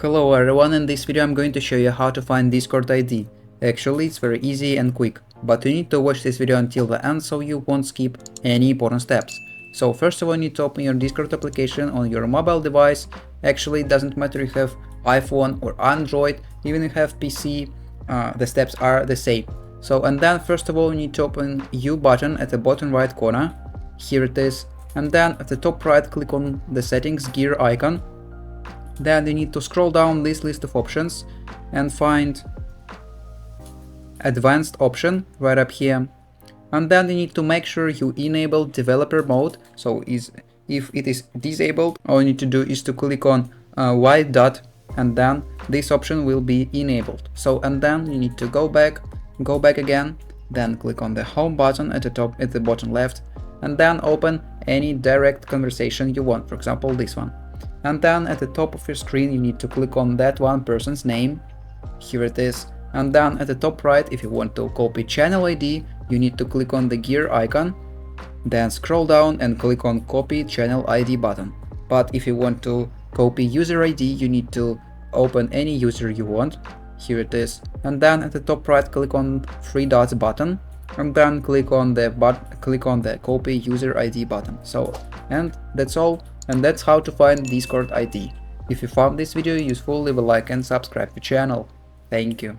Hello everyone, in this video I'm going to show you how to find Discord ID. Actually, it's very easy and quick, but you need to watch this video until the end so you won't skip any important steps. So first of all, you need to open your Discord application on your mobile device. Actually, it doesn't matter if you have iPhone or Android, even if you have PC, the steps are the same. And then first of all, you need to open U button at the bottom right corner. Here it is. And then at the top right, click on the settings gear icon. Then you need to scroll down this list of options and find advanced option right up here. And then you need to make sure you enable developer mode. So if it is disabled, all you need to do is to click on white dot, and then this option will be enabled. And then you need to go back again, then click on the home button at the bottom left, and then open any direct conversation you want, for example this one. And then at the top of your screen you need to click on that one person's name. Here it is. And then at the top right, if you want to copy channel ID, you need to click on the gear icon, then scroll down and click on copy channel ID button. But if you want to copy user ID, you need to open any user you want. Here it is. And then at the top right, click on three dots button, and then click on the copy user ID button. And that's all. And that's how to find Discord ID. If you found this video useful, leave a like and subscribe to the channel. Thank you.